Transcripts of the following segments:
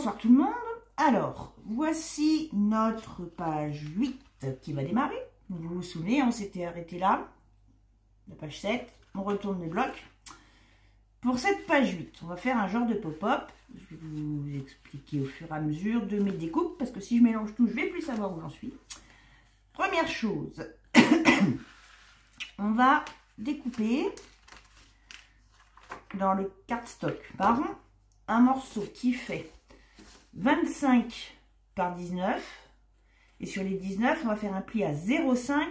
Bonsoir tout le monde. Alors, voici notre page 8 qui va démarrer. Vous vous souvenez, on s'était arrêté là, la page 7. On retourne le bloc. Pour cette page 8, on va faire un genre de pop-up. Je vais vous expliquer au fur et à mesure de mes découpes, parce que si je mélange tout, je ne vais plus savoir où j'en suis. Première chose, on va découper dans le cardstock marron un morceau qui fait 25 par 19, et sur les 19 on va faire un pli à 0,5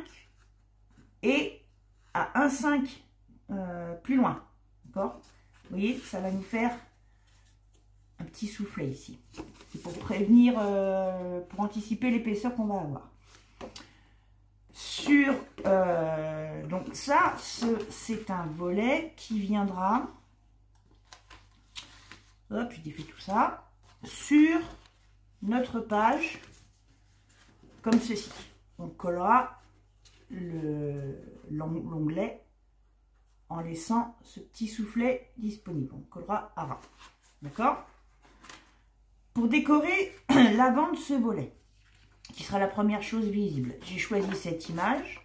et à 1,5 plus loin, d'accord? Vous voyez, ça va nous faire un petit soufflet ici. C'est pour prévenir, pour anticiper l'épaisseur qu'on va avoir. Sur donc ça, c'est un volet qui viendra. Hop, je défais tout ça. Sur notre page, comme ceci. On collera l'onglet en laissant ce petit soufflet disponible. On collera à ras. D'accord? Pour décorer l'avant de ce volet, qui sera la première chose visible, j'ai choisi cette image.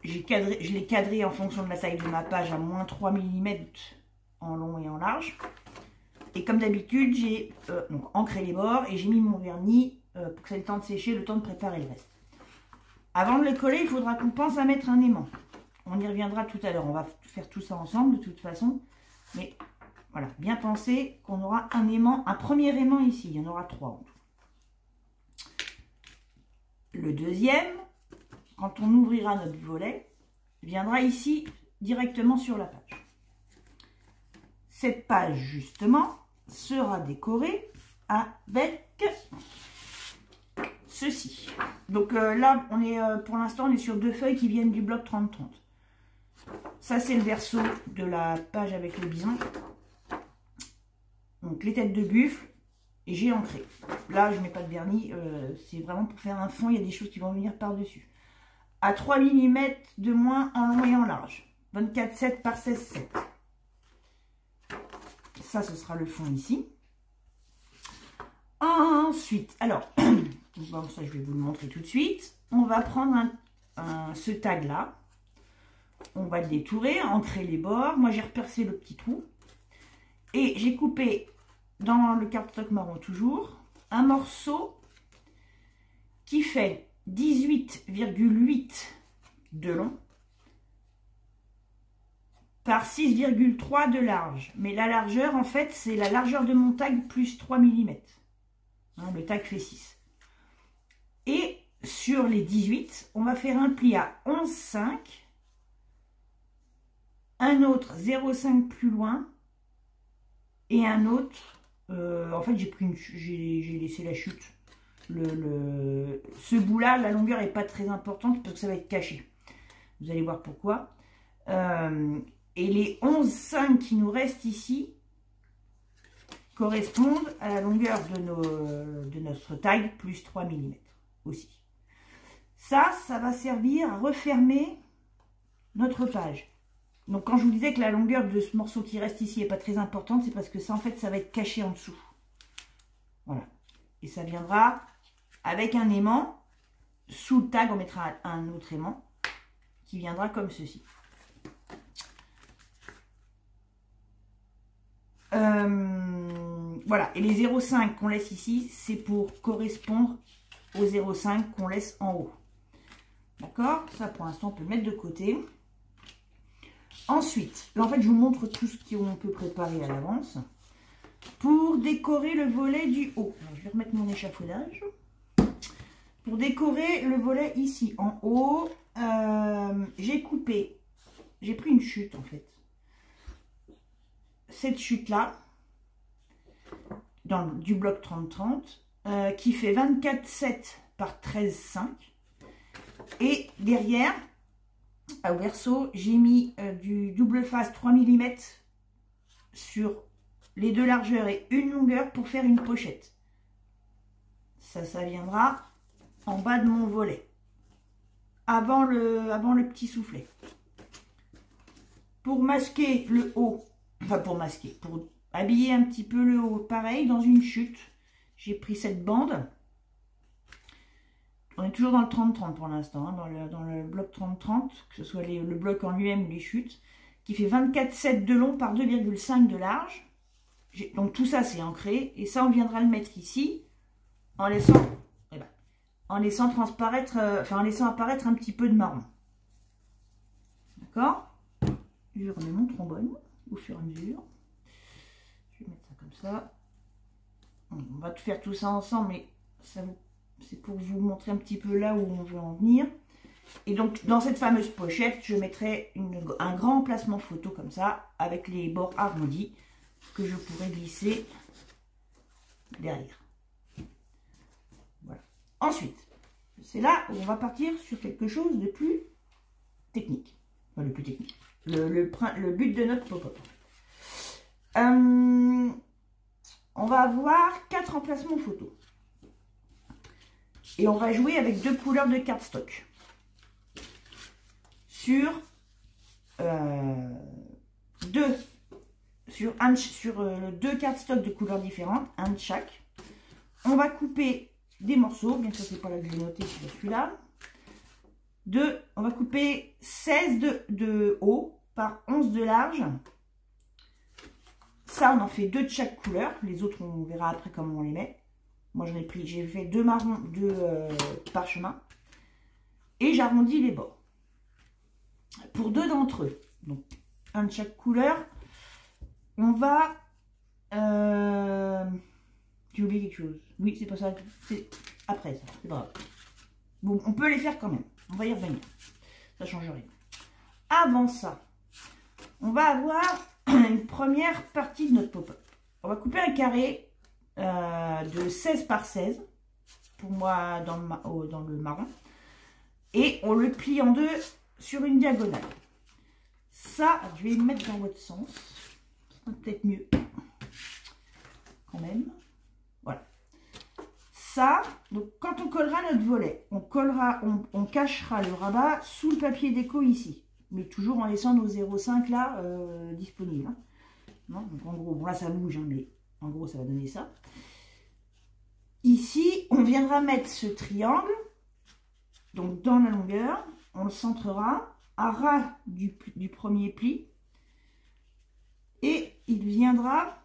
Je l'ai cadré en fonction de la taille de ma page à moins 3 mm en long et en large. Et comme d'habitude, j'ai ancré les bords et j'ai mis mon vernis pour que ça ait le temps de sécher, le temps de préparer le reste. Avant de le coller, il faudra qu'on pense à mettre un aimant. On y reviendra tout à l'heure. On va faire tout ça ensemble de toute façon. Mais voilà, bien penser qu'on aura un aimant, un premier aimant ici. Il y en aura 3 en tout. Le deuxième, quand on ouvrira notre volet, viendra ici directement sur la page. Cette page, justement, sera décorée avec ceci. Donc là, on est pour l'instant, on est sur 2 feuilles qui viennent du bloc 30-30. Ça, c'est le verso de la page avec le bison. Donc, les têtes de buffle. Et j'ai ancré. Là, je ne mets pas de vernis. C'est vraiment pour faire un fond. Il y a des choses qui vont venir par-dessus. À 3 mm de moins en long et en large. 24,7 par 16,7. Ça, ce sera le fond ici. Ensuite, alors, bon, ça, je vais vous le montrer tout de suite. On va prendre ce tag-là. On va le détourer, ancrer les bords. Moi, j'ai repercé le petit trou. Et j'ai coupé, dans le cardstock marron toujours, un morceau qui fait 18,8 de long par 6,3 de large. Mais la largeur, en fait, c'est la largeur de mon tag plus 3 mm. Hein, le tag fait 6. Et sur les 18, on va faire un pli à 11,5. Un autre 0,5 plus loin. Et un autre, en fait, j'ai laissé la chute. Ce bout-là, la longueur n'est pas très importante parce que ça va être caché. Vous allez voir pourquoi. Et les 11,5 qui nous restent ici correspondent à la longueur de notre taille plus 3 mm aussi. Ça va servir à refermer notre page. Donc quand je vous disais que la longueur de ce morceau qui reste ici n'est pas très importante, c'est parce que ça en fait ça va être caché en dessous. Voilà. Et ça viendra avec un aimant. Sous le tag on mettra un autre aimant qui viendra comme ceci. Voilà, et les 0,5 qu'on laisse ici, c'est pour correspondre aux 0,5 qu'on laisse en haut. D'accord? Ça pour l'instant on peut le mettre de côté. Ensuite, là en fait je vous montre tout ce qu'on peut préparer à l'avance. Pour décorer le volet du haut, alors, je vais remettre mon échafaudage. Pour décorer le volet ici en haut, j'ai coupé, j'ai pris une chute en fait. Cette chute là, du bloc 30-30, qui fait 24,7 par 13,5. Et derrière, au verso, j'ai mis du double face 3 mm sur les 2 largeurs et une longueur pour faire une pochette. Ça viendra en bas de mon volet, avant le petit soufflet. Pour masquer le haut, enfin pour masquer, pour habiller un petit peu le haut. Pareil, dans une chute, j'ai pris cette bande. On est toujours dans le 30-30 pour l'instant, hein, dans le bloc 30-30, que ce soit le bloc en lui-même ou les chutes, qui fait 24,7 de long par 2,5 de large. Donc tout ça, c'est ancré. Et ça, on viendra le mettre ici, en laissant, en laissant transparaître, en laissant apparaître un petit peu de marron. D'accord? Je remets mon trombone au fur et à mesure. Je vais mettre ça comme ça. On va faire tout ça ensemble, mais c'est pour vous montrer un petit peu là où on veut en venir. Et donc, dans cette fameuse pochette, je mettrai un grand emplacement photo comme ça, avec les bords arrondis, que je pourrais glisser derrière. Voilà. Ensuite, c'est là où on va partir sur quelque chose de plus technique. Enfin, le plus technique. Le but de notre pop-up. On va avoir 4 emplacements photos. Et on va jouer avec 2 couleurs de cardstock. Sur 2 cardstock de couleurs différentes, un de chaque. On va couper des morceaux, bien sûr c'est pas là que je l'ai noté, c'est celui-là. On va couper 16 de haut par 11 de large. Ça, on en fait 2 de chaque couleur. Les autres, on verra après comment on les met. Moi, j'ai fait 2 marrons, 2 parchemins. Et j'arrondis les bords. Pour 2 d'entre eux, donc un de chaque couleur, on va... J'ai oublié quelque chose. Oui, c'est pas ça. C'est après ça, c'est grave. Bon, on peut les faire quand même. On va y revenir. Ça change rien. Avant ça, on va avoir une première partie de notre pop-up. On va couper un carré de 16 par 16. Pour moi, dans le marron. Et on le plie en deux sur une diagonale. Ça, je vais le mettre dans votre sens. C'est peut-être mieux. Quand même. Voilà. Ça, donc quand on collera notre volet, on cachera le rabat sous le papier déco ici. Mais toujours en laissant nos 0,5 là disponibles. Hein. Non, donc en gros, bon là ça bouge, hein, mais en gros ça va donner ça. Ici, on viendra mettre ce triangle, donc dans la longueur, on le centrera à ras du premier pli. Et il viendra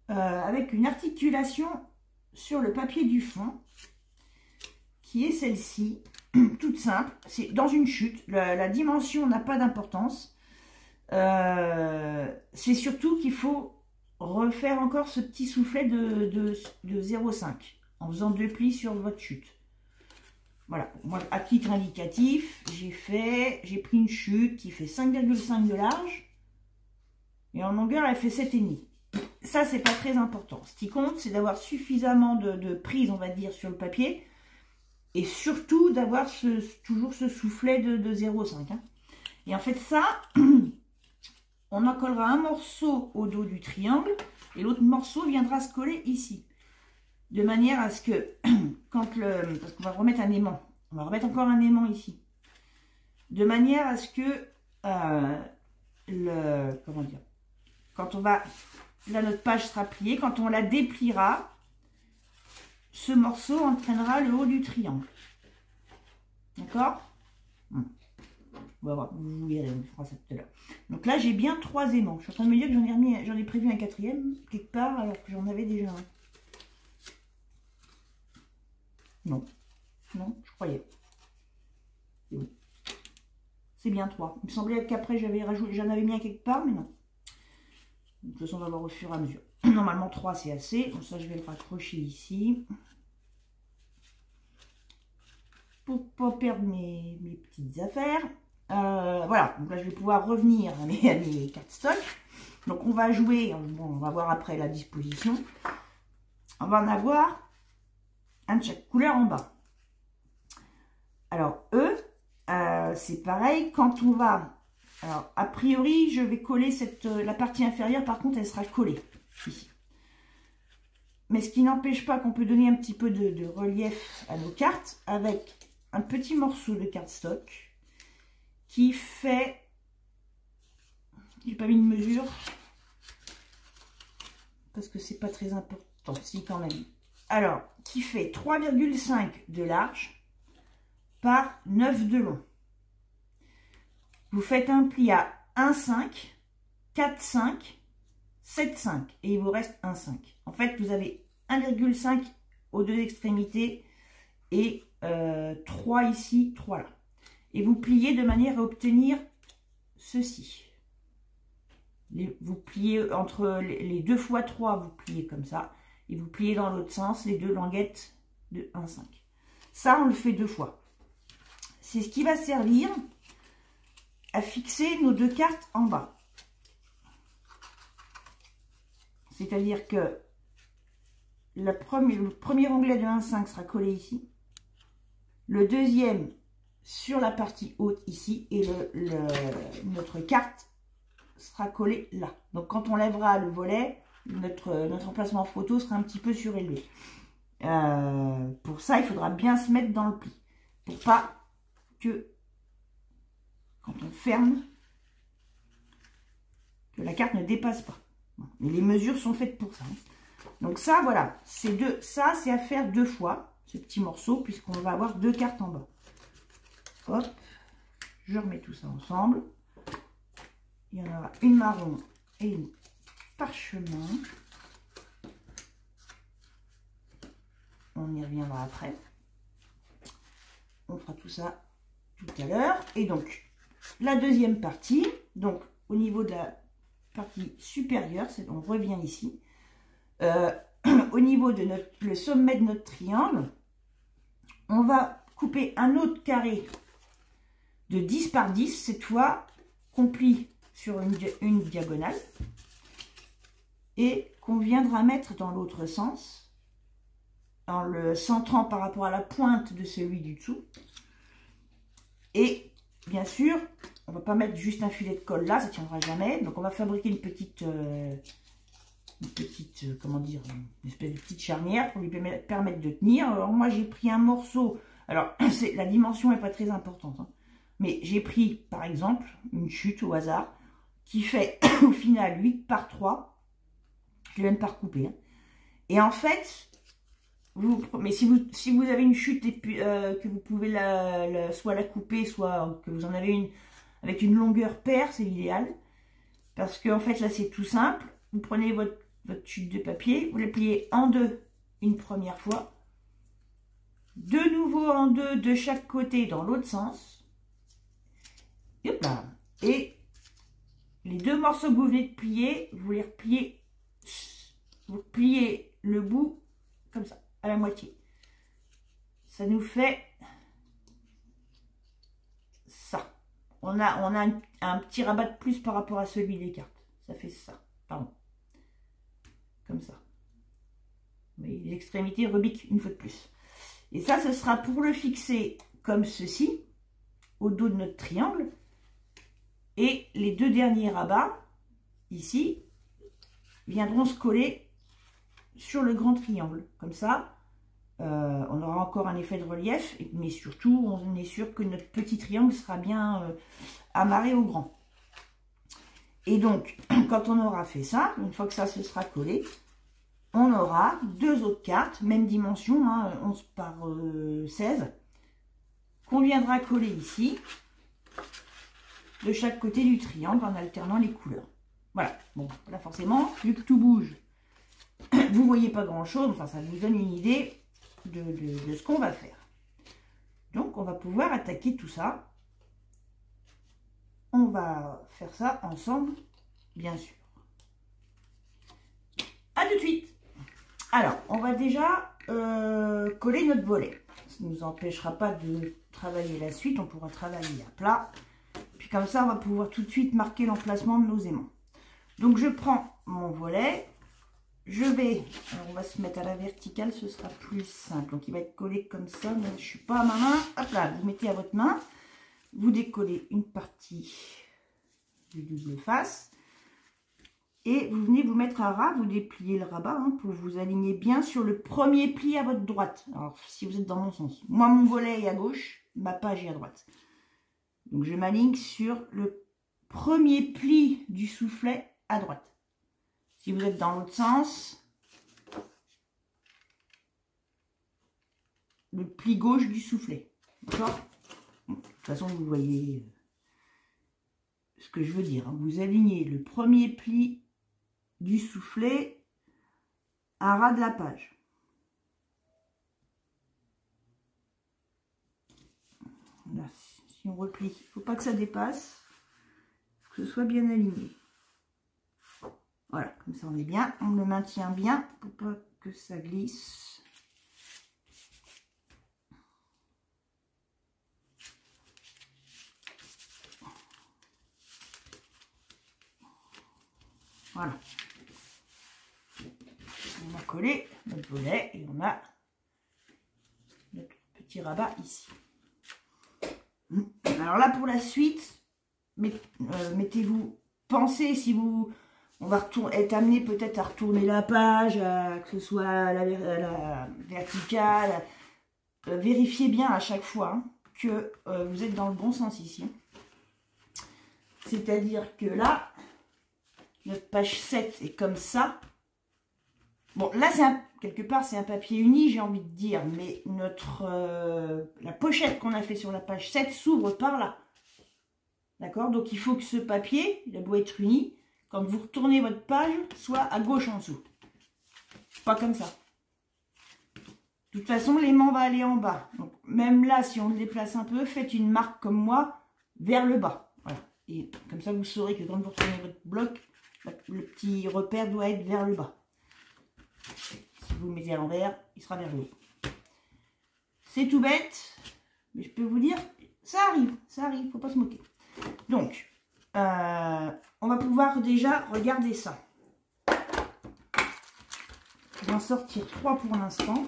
avec une articulation sur le papier du fond, qui est celle-ci, toute simple. C'est dans une chute, la dimension n'a pas d'importance. C'est surtout qu'il faut refaire encore ce petit soufflet de 0,5 en faisant 2 plis sur votre chute. Voilà, moi à titre indicatif, j'ai pris une chute qui fait 5,5 de large et en longueur elle fait 7,5. Ça c'est pas très important. Ce qui compte c'est d'avoir suffisamment de prise, on va dire, sur le papier et surtout d'avoir toujours ce soufflet de 0,5. Hein. Et en fait ça, on en collera un morceau au dos du triangle et l'autre morceau viendra se coller ici. De manière à ce que, parce qu'on va remettre un aimant, on va remettre encore un aimant ici. De manière à ce que, comment dire, quand on va, là notre page sera pliée, quand on la dépliera, ce morceau entraînera le haut du triangle. D'accord ? On va voir, vous verrez, on fera ça tout à l'heure. Donc là, j'ai bien 3 aimants. Je suis en train de me dire que j'en ai prévu un 4e quelque part, alors que j'en avais déjà un. Non, non, je croyais. C'est bon. C'est bien 3. Il me semblait qu'après, j'en avais mis un quelque part, mais non. De toute façon, on va voir au fur et à mesure. Normalement, 3, c'est assez. Donc ça, je vais le raccrocher ici. Pour pas perdre mes petites affaires. Voilà, donc là je vais pouvoir revenir à mes cardstock. Donc on va jouer, bon, on va voir après la disposition. On va en avoir un de chaque couleur en bas. Alors eux, c'est pareil, quand on va... Alors a priori je vais coller la partie inférieure, par contre elle sera collée ici. Mais ce qui n'empêche pas qu'on peut donner un petit peu de relief à nos cartes avec un petit morceau de cardstock qui fait J'ai pas mis de mesure. Parce que c'est pas très important. Si, quand même. Alors, qui fait 3,5 de large par 9 de long. Vous faites un pli à 1,5, 4,5, 7,5 et il vous reste 1,5. En fait, vous avez 1,5 aux deux extrémités et 3 ici, 3 là. Et vous pliez de manière à obtenir ceci. Vous pliez entre les 2 fois 3, vous pliez comme ça. Et vous pliez dans l'autre sens les deux languettes de 1,5. Ça, on le fait 2 fois. C'est ce qui va servir à fixer nos 2 cartes en bas. C'est-à-dire que le premier onglet de 1,5 sera collé ici. Le deuxième sur la partie haute ici. Et notre carte sera collée là. Donc quand on lèvera le volet, notre emplacement photo sera un petit peu surélevé. Pour ça, il faudra bien se mettre dans le pli. Pour pas que, quand on ferme, que la carte ne dépasse pas. Mais les mesures sont faites pour ça. Donc ça, voilà. Ça, c'est à faire 2 fois, ce petit morceau, puisqu'on va avoir 2 cartes en bas. Hop. Je remets tout ça ensemble. Il y en aura une marron et une parchemin. On y reviendra après. On fera tout ça tout à l'heure. Et donc, la deuxième partie, donc au niveau de la partie supérieure, on revient ici. Au niveau de le sommet de notre triangle, on va couper un autre carré de 10 par 10, cette fois qu'on plie sur une diagonale et qu'on viendra mettre dans l'autre sens en le centrant par rapport à la pointe de celui du dessous. Et bien sûr, on va pas mettre juste un filet de colle là, ça tiendra jamais. Donc on va fabriquer une petite comment dire, une espèce de petite charnière pour lui permettre de tenir. Alors moi j'ai pris un morceau, alors la dimension n'est pas très importante, hein, mais j'ai pris par exemple une chute au hasard qui fait au final 8 par 3. Je l'ai même pas recoupé. Hein. Et en fait, mais si vous avez une chute et puis, que vous pouvez soit la couper, soit que vous en avez une avec une longueur paire, c'est l'idéal. Parce que en fait là c'est tout simple. Vous prenez votre chute de papier, vous la pliez en deux une première fois. De nouveau en deux de chaque côté dans l'autre sens. Et hop là. Et les 2 morceaux que vous venez de plier, vous les repliez. Vous pliez le bout comme ça, à la moitié. Ça nous fait ça. On a un petit rabat de plus par rapport à celui des cartes. Ça fait ça. Pardon. Comme ça. Mais l'extrémité rebique une fois de plus. Et ça, ce sera pour le fixer comme ceci, au dos de notre triangle. Et les 2 derniers rabats, ici, viendront se coller sur le grand triangle. Comme ça, on aura encore un effet de relief, mais surtout, on est sûr que notre petit triangle sera bien amarré au grand. Et donc, quand on aura fait ça, une fois que ça se sera collé, on aura 2 autres cartes, même dimension, hein, 11 par 16, qu'on viendra coller ici, de chaque côté du triangle, en alternant les couleurs. Voilà, bon, là forcément, vu que tout bouge, vous ne voyez pas grand-chose, enfin ça vous donne une idée de ce qu'on va faire. Donc on va pouvoir attaquer tout ça. On va faire ça ensemble, bien sûr. À tout de suite. Alors, on va déjà coller notre volet. Ça ne nous empêchera pas de travailler la suite, on pourra travailler à plat. Puis comme ça, on va pouvoir tout de suite marquer l'emplacement de nos aimants. Donc je prends mon volet, alors on va se mettre à la verticale, ce sera plus simple. Donc il va être collé comme ça, mais je ne suis pas à ma main. Hop là, vous mettez à votre main, vous décollez une partie du double face. Et vous venez vous mettre à ras, vous dépliez le rabat hein, pour vous aligner bien sur le premier pli à votre droite. Alors si vous êtes dans mon sens. Moi mon volet est à gauche, ma page est à droite. Donc je m'aligne sur le premier pli du soufflet à droite. Si vous êtes dans l'autre sens, le pli gauche du soufflet. D'accord? Bon, de toute façon, vous voyez ce que je veux dire. Vous alignez le premier pli du soufflet à ras de la page. Là, si on replie, il ne faut pas que ça dépasse, il faut que ce soit bien aligné. Voilà, comme ça on est bien, on le maintient bien pour pas que ça glisse. Voilà. On a collé notre volet et on a notre petit rabat ici. Alors là, pour la suite, mettez-vous, pensez si vous, on va être amené peut-être à retourner la page, que ce soit à la verticale, vérifiez bien à chaque fois que vous êtes dans le bon sens ici. C'est-à-dire que là, notre page 7 est comme ça. Bon, là, quelque part, c'est un papier uni, j'ai envie de dire, mais la pochette qu'on a fait sur la page 7 s'ouvre par là. D'accord? Donc, il faut que ce papier, il a beau être uni, quand vous retournez votre page, soit à gauche en dessous. Pas comme ça. De toute façon, l'aimant va aller en bas. Donc, même là, si on le déplace un peu, faites une marque comme moi vers le bas. Voilà. Et comme ça, vous saurez que quand vous retournez votre bloc, le petit repère doit être vers le bas. Si vous le mettez à l'envers, il sera vers le haut. C'est tout bête, mais je peux vous dire, ça arrive, faut pas se moquer. Donc, on va pouvoir déjà regarder ça. Je vais en sortir 3 pour l'instant.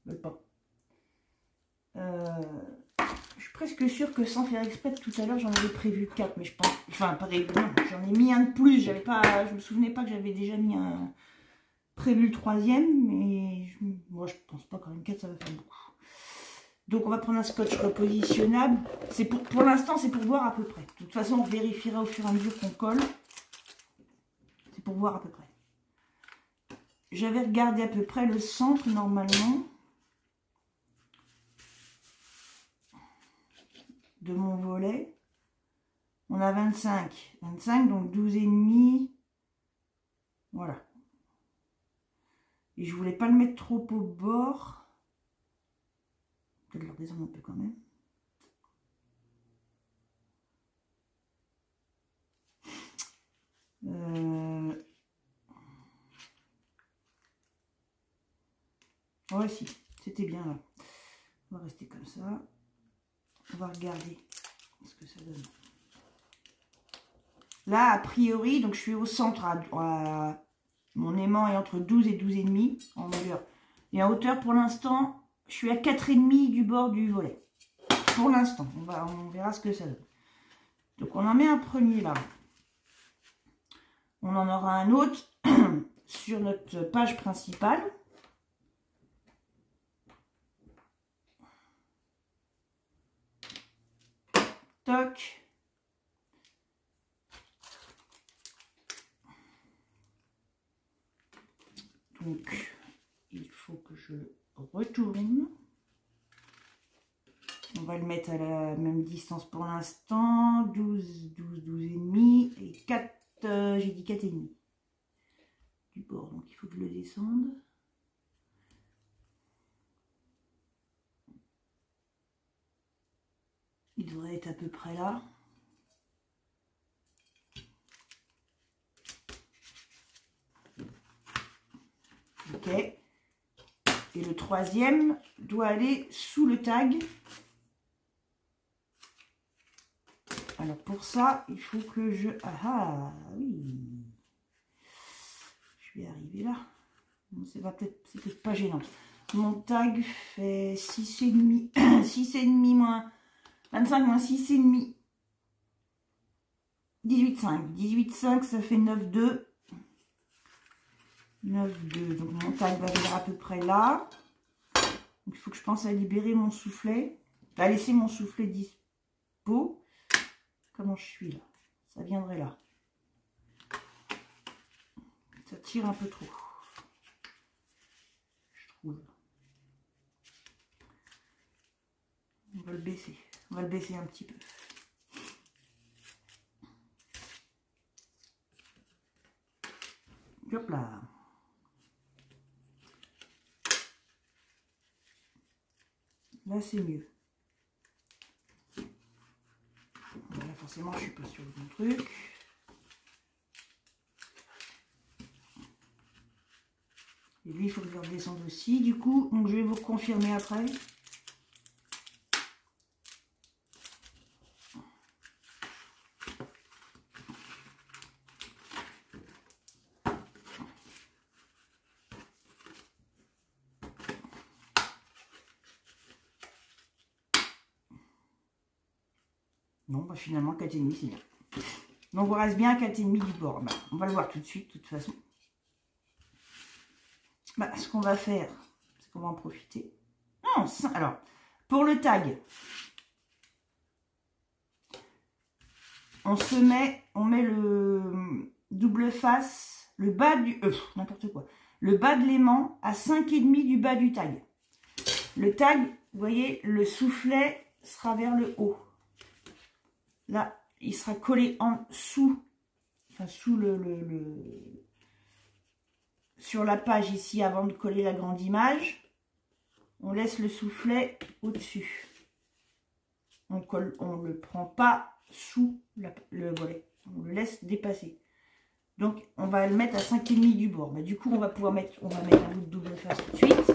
Je pas. Je suis presque sûre que sans faire exprès, tout à l'heure j'en avais prévu 4, mais je pense, enfin pareil, j'en ai mis un de plus, je me souvenais pas que j'avais déjà mis prévu le 3e, mais moi je pense pas, quand même 4 ça va faire beaucoup. Donc on va prendre un scotch repositionnable, pour l'instant c'est pour voir à peu près. De toute façon on vérifiera au fur et à mesure qu'on colle, c'est pour voir à peu près. J'avais regardé à peu près le centre normalement de mon volet. On a 25, donc 12,5. Voilà. Et je voulais pas le mettre trop au bord. Peut-être le redescendre un peu quand même. Ouais, si, c'était bien là. On va rester comme ça. On va regarder ce que ça donne. Là, a priori, donc je suis au centre. Mon aimant est entre 12 et 12,5 en longueur. Et en hauteur, pour l'instant, je suis à 4,5 du bord du volet. Pour l'instant, on verra ce que ça donne. Donc, on en met un premier là. On en aura un autre sur notre page principale. Toc. Donc, il faut que je retourne. On va le mettre à la même distance pour l'instant. 12,5 et 4, j'ai dit 4,5 du bord. Donc, il faut que je le descende. Il devrait être à peu près là. Ok. Et le 3e doit aller sous le tag. Alors pour ça, il faut que je... Ah oui. Je vais arriver là. Bon, c'est peut-être pas gênant. Mon tag fait 6,5. 6,5 moins 25 moins 6,5. 18,5. 18,5, ça fait 9,2. 9,2. Donc mon tag va venir à peu près là. Donc, il faut que je pense à libérer mon soufflet. vais laisser mon soufflet dispo. Comment je suis là? Ça viendrait là. Ça tire un peu trop. Je trouve. On va le baisser. On va le baisser un petit peu. Hop là. Là, c'est mieux. Là, forcément, je suis pas sur le bon truc. Et lui, il faut que je le redescende aussi, du coup. Donc, je vais vous confirmer après. Non, bah finalement, 4,5, c'est bien. Donc, on reste bien à 4,5 du bord. Bah, on va le voir tout de suite, de toute façon. Bah, ce qu'on va faire, c'est qu'on va en profiter. Non, alors, pour le tag, on met le double face, le bas du... n'importe quoi. Le bas de l'aimant à 5,5 du bas du tag. Le tag, vous voyez, le soufflet sera vers le haut. Là, il sera collé en dessous, enfin sous sur la page ici avant de coller la grande image. On laisse le soufflet au-dessus. On ne le prend pas sous le volet. On le laisse dépasser. Donc, on va le mettre à 5,5 du bord. Mais du coup, on va mettre un bout de double face tout de suite.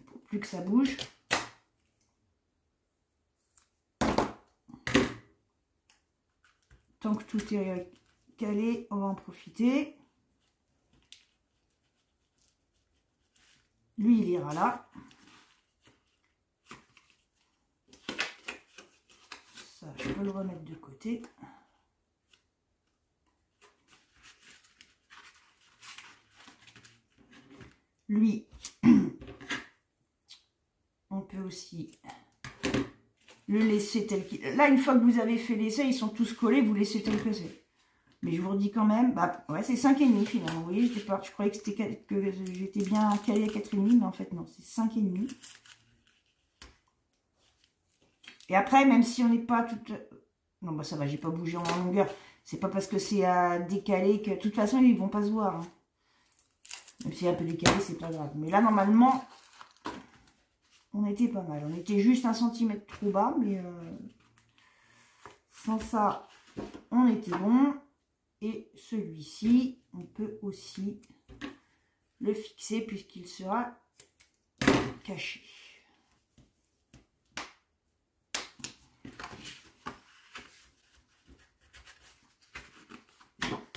Pour plus que ça bouge. Tant que tout est calé, on va en profiter. Lui, il ira là. Ça, je peux le remettre de côté. Lui, on peut aussi le laisser tel qu'il... Là, une fois que vous avez fait l'essai, ils sont tous collés, vous laissez tel que c'est. Mais je vous redis quand même, bah ouais, c'est 5,5 finalement. Vous voyez, je croyais que j'étais bien calé à 4,5, mais en fait non, c'est 5,5. Et après, même si on n'est pas tout... Non, bah ça va, j'ai pas bougé en longueur. C'est pas parce que c'est à décaler que... De toute façon, ils vont pas se voir. Hein. Même si c'est un peu décalé, c'est pas grave. Mais là, normalement, on était pas mal. On était juste 1 cm trop bas, mais sans ça, on était bon. Et celui-ci, on peut aussi le fixer puisqu'il sera caché.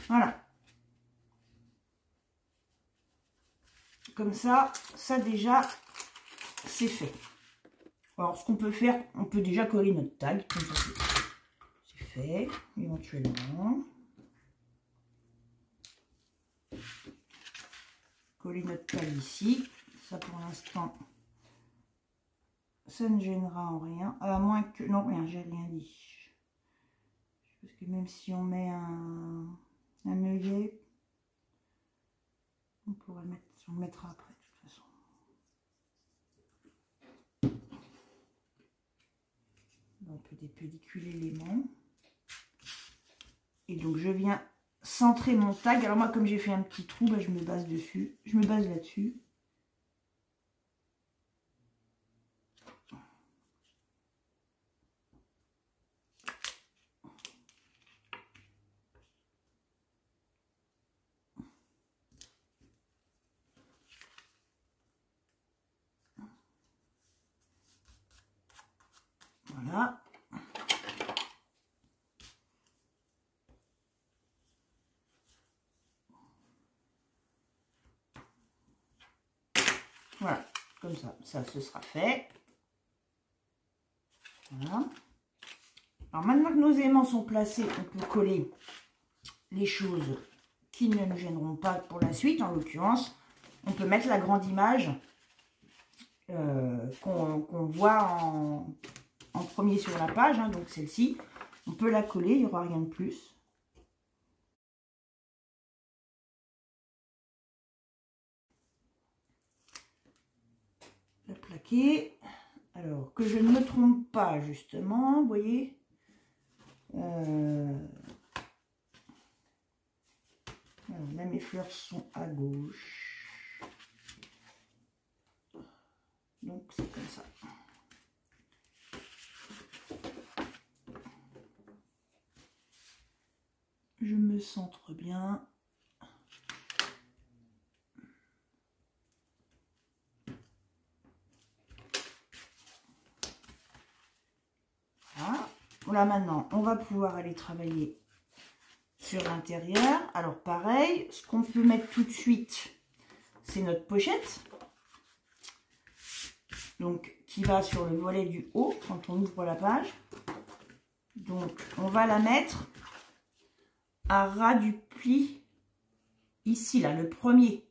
Voilà. Comme ça déjà, c'est fait. Alors, ce qu'on peut faire, on peut déjà coller notre tag. Comme ça, c'est fait, éventuellement. Coller notre tag ici. Ça, pour l'instant, ça ne gênera en rien. À moins que... Non, rien, j'ai rien dit. Parce que même si on met un œillet, on pourrait le mettre, on le mettra après, de toute façon. On peut dépelliculer l'aimant. Et donc, je viens centrer mon tag. Alors moi, comme j'ai fait un petit trou, bah, je me base dessus. Je me base là-dessus. Voilà. Voilà, comme ça, ce sera fait. Voilà. Alors maintenant que nos aimants sont placés, on peut coller les choses qui ne nous gêneront pas pour la suite. En l'occurrence, on peut mettre la grande image qu'on voit en premier sur la page, hein, donc celle-ci. On peut la coller, il n'y aura rien de plus. La plaquer. Alors, que je ne me trompe pas, justement, vous voyez. Alors, là, mes fleurs sont à gauche. Donc, c'est comme ça. Je me centre bien. Voilà. Là, maintenant, on va pouvoir aller travailler sur l'intérieur. Alors, pareil, ce qu'on peut mettre tout de suite, c'est notre pochette. Donc, qui va sur le volet du haut quand on ouvre la page. Donc, on va la mettre à ras du pli, ici, là, le premier.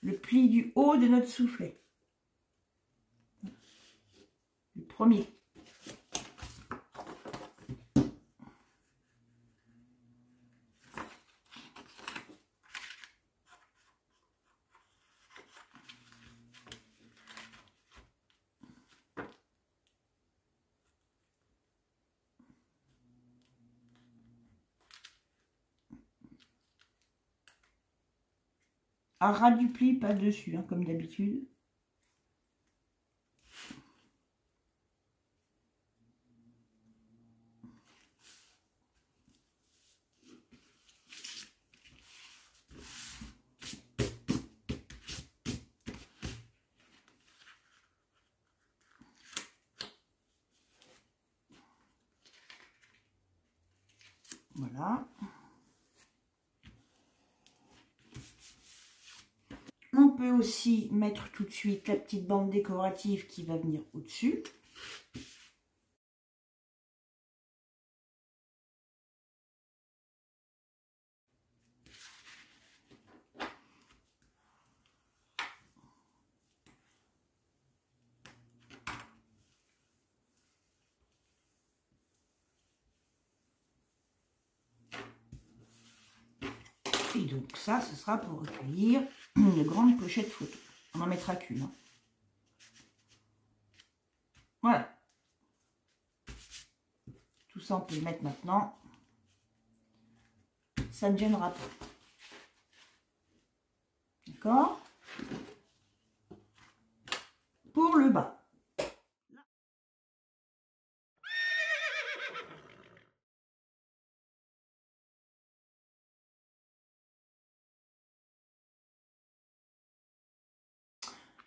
Le pli du haut de notre soufflet. Le premier. À ras du pli, pas dessus, hein, comme d'habitude. Voilà. On peut aussi mettre tout de suite la petite bande décorative qui va venir au-dessus. Et donc ça, ce sera pour recueillir une grande pochette photo. On n'en mettra qu'une. Hein. Voilà. Tout ça, on peut le mettre maintenant. Ça ne gênera pas. D'accord? Pour le bas.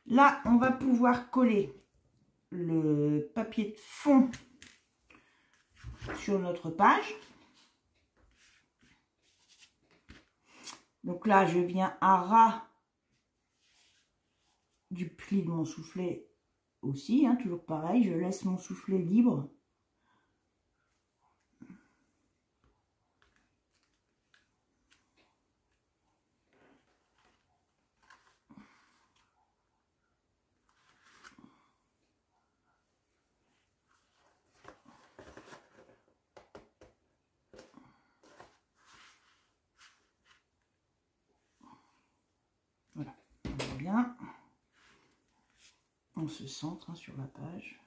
Là, on va pouvoir coller le papier de fond sur notre page. Donc là, je viens à ras du pli de mon soufflet aussi, hein, toujours pareil, je laisse mon soufflet libre. Voilà, on voit bien. On se centre, hein, sur la page.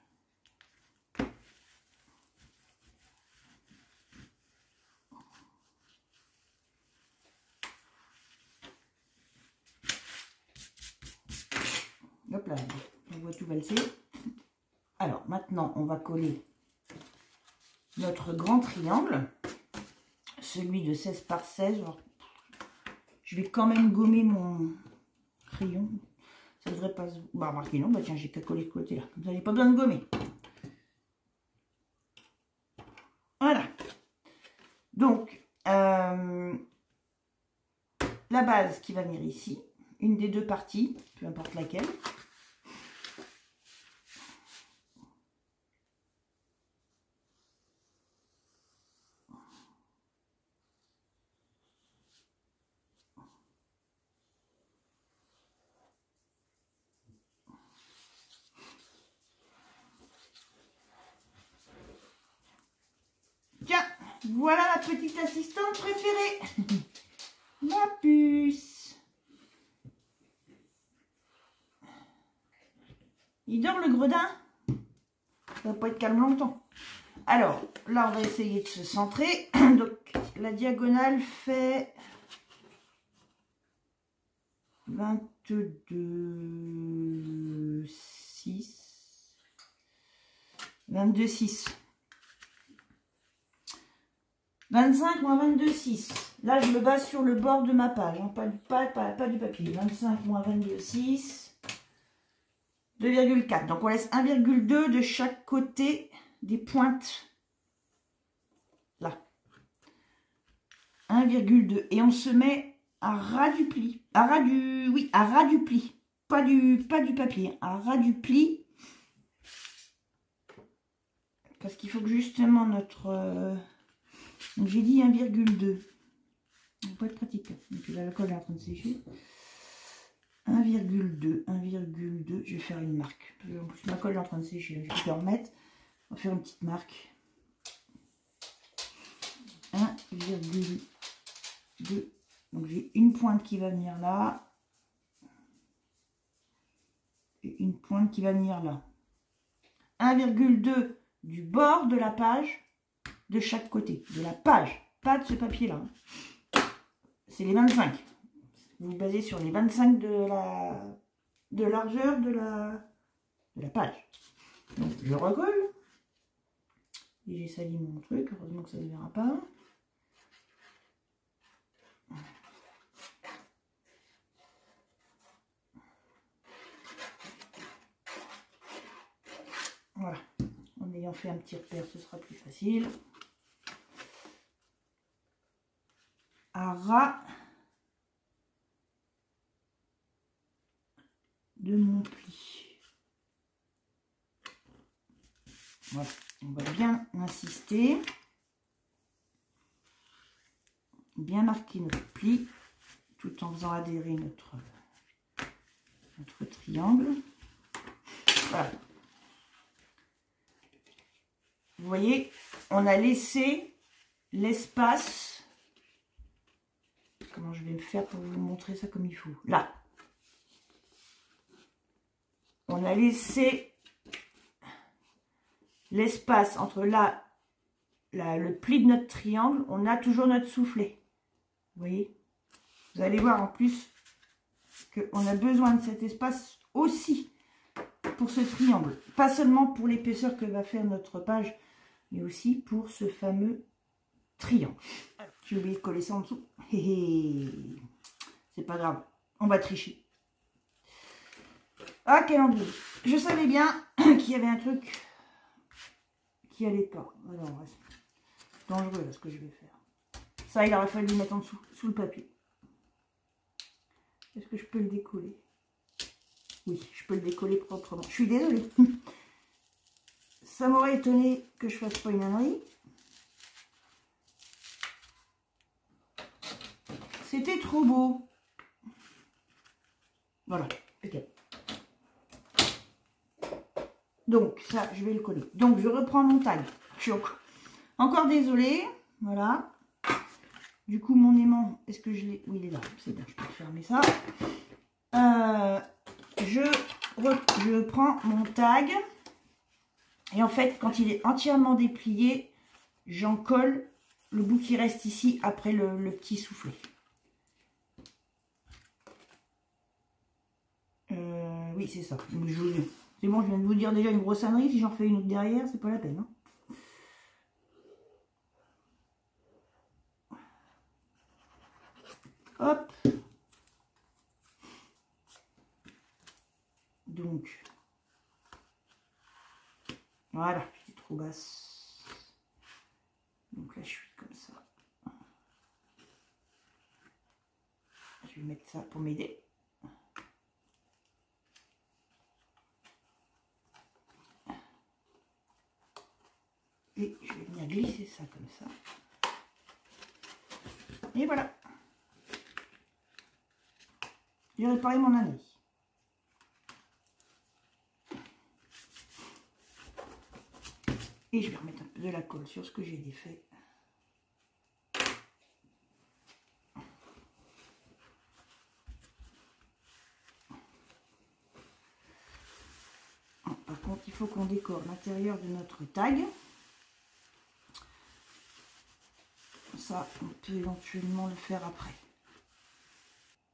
Hop là, on voit tout valser. Alors maintenant, on va coller notre grand triangle, celui de 16 par 16. Alors, je vais quand même gommer mon crayon. Ça devrait pas se... Bah, remarquez, non, bah tiens, j'ai qu'à coller ce côté-là. Comme ça, j'ai pas besoin de gommer. Voilà. Donc, la base qui va venir ici, une des deux parties, peu importe laquelle. Voilà ma petite assistante préférée. Ma puce. Il dort le gredin? Ça va pas être calme longtemps. Alors, là, on va essayer de se centrer. Donc, la diagonale fait 22, 6. 22, 6. 25 moins 22, 6. Là, je me base sur le bord de ma page, hein, pas du papier. 25 moins 22, 6. 2,4. Donc, on laisse 1,2 de chaque côté des pointes. Là. 1,2. Et on se met à ras du pli. À ras du... Oui, à ras du pli. Pas du papier. À ras du pli. Parce qu'il faut que justement notre... Donc, j'ai dit 1,2. Ça peut être pratique. Et puis là, la colle est en train de sécher. 1,2, 1,2, je vais faire une marque. En plus, ma colle est en train de sécher, je vais le remettre. On va faire une petite marque. 1,2. Donc j'ai une pointe qui va venir là. Et une pointe qui va venir là. 1,2 du bord de la page, de chaque côté. De la page, pas de ce papier-là. C'est les 25. Vous vous basez sur les 25 de largeur de la page. Donc je recolle. Et j'ai sali mon truc. Heureusement que ça ne verra pas. Voilà. En ayant fait un petit repère, ce sera plus facile. À ras de mon pli. Voilà, on va bien insister, bien marquer notre pli, tout en faisant adhérer notre triangle. Voilà. Vous voyez, on a laissé l'espace. Comment je vais me faire pour vous montrer ça comme il faut? Là. On a laissé l'espace entre là, le pli de notre triangle. On a toujours notre soufflet. Vous voyez? Vous allez voir en plus qu'on a besoin de cet espace aussi pour ce triangle. Pas seulement pour l'épaisseur que va faire notre page, mais aussi pour ce fameux triangle. J'ai oublié de coller ça en dessous. C'est pas grave, on va tricher. Ah, quel ennui. Je savais bien qu'il y avait un truc qui allait pas. Alors, c'est dangereux là ce que je vais faire. Ça, il aurait fallu le mettre en dessous, sous le papier. Est-ce que je peux le décoller? Oui, je peux le décoller proprement. Je suis désolée. Ça m'aurait étonné que je fasse pas une ânerie. C'était trop beau. Voilà, ok. Donc, ça, je vais le coller. Donc, je reprends mon tag. Je suis encore désolée. Voilà. Du coup, mon aimant, est-ce que je l'ai... Oui, il est là. C'est bien, je peux fermer ça. Je prends mon tag. Et en fait, quand il est entièrement déplié, j'en colle le bout qui reste ici après le petit soufflet. Oui, c'est ça. C'est bon, je viens de vous dire déjà une grosse ânerie. Si j'en fais une autre derrière, c'est pas la peine. Hein. Hop. Donc, voilà, j'étais trop basse. Donc là, je suis comme ça. Je vais mettre ça pour m'aider. Et je vais venir glisser ça comme ça. Et voilà. J'ai réparé mon ânerie. Et je vais remettre un peu de la colle sur ce que j'ai défait. faut qu'on décore l'intérieur de notre tag. Ça, on peut éventuellement le faire après.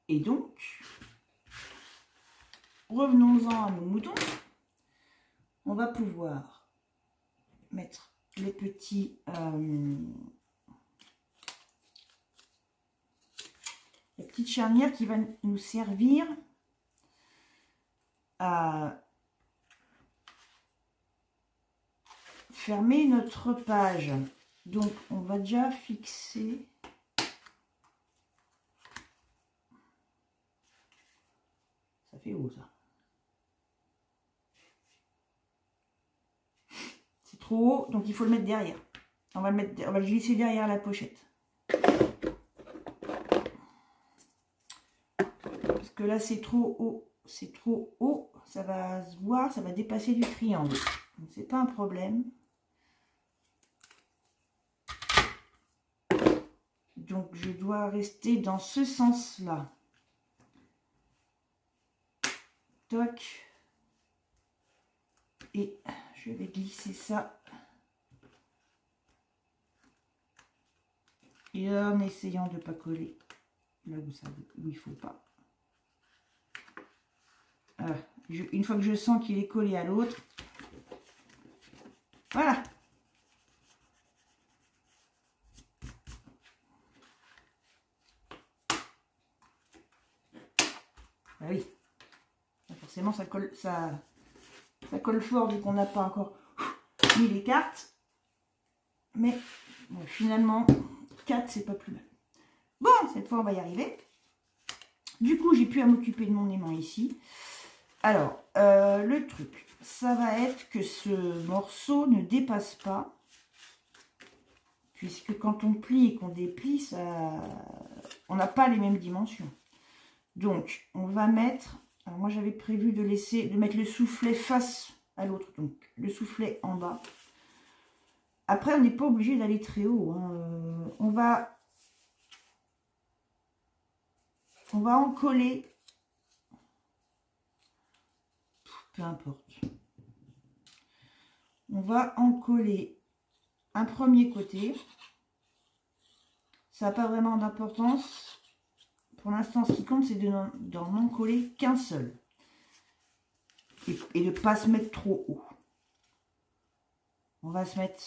Et donc, revenons-en à nos moutons. On va pouvoir mettre les petits... la petite charnière qui va nous servir à fermer notre page. Donc, on va déjà fixer... Ça fait haut, ça. C'est trop haut, donc il faut le mettre derrière. On va le glisser derrière la pochette. Parce que là, c'est trop haut. C'est trop haut. Ça va se voir, ça va dépasser du triangle. Donc, c'est pas un problème. Donc, je dois rester dans ce sens-là. Toc. Et je vais glisser ça. Et en essayant de ne pas coller là où il ne faut pas. Une fois que je sens qu'il est collé à l'autre, voilà. Ah oui, forcément ça colle fort vu qu'on n'a pas encore mis les cartes. Mais bon, finalement, 4 c'est pas plus mal. Bon, cette fois on va y arriver. Du coup, j'ai pu à m'occuper de mon aimant ici. Alors, le truc, ça va être que ce morceau ne dépasse pas. Puisque quand on plie et qu'on déplie, ça, on n'a pas les mêmes dimensions. Donc, on va mettre... Alors, moi, j'avais prévu de mettre le soufflet face à l'autre. Donc, le soufflet en bas. Après, on n'est pas obligé d'aller très haut. Hein. On va en coller. Peu importe. On va en coller un premier côté. Ça n'a pas vraiment d'importance. Pour l'instant, ce qui compte, c'est d'en en coller qu'un seul. Et de ne pas se mettre trop haut. On va se mettre...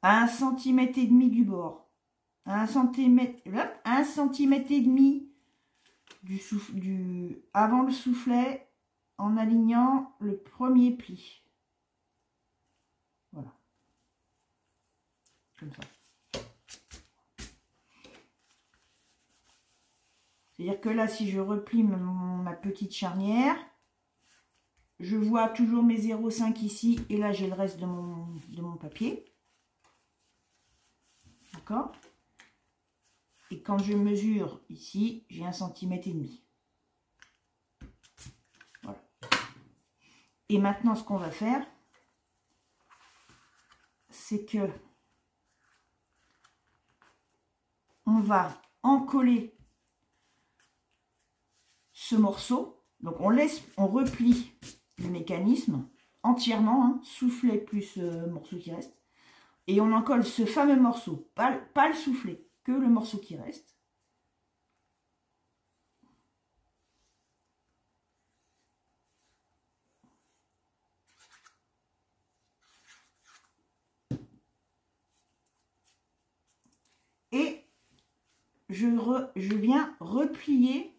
à 1,5 cm du bord. À 1,5 cm avant le soufflet, en alignant le premier pli. Voilà. Comme ça. C'est-à-dire que là, si je replie ma petite charnière, je vois toujours mes 0,5 ici, et là, j'ai le reste de mon papier. D'accord? Et quand je mesure ici, j'ai 1,5 cm. Voilà. Et maintenant, ce qu'on va faire, c'est que on va encoller ce morceau. Donc, on replie le mécanisme entièrement, hein, soufflet plus morceau qui reste. Et on en colle ce fameux morceau, pas le soufflet, que le morceau qui reste. Et je viens replier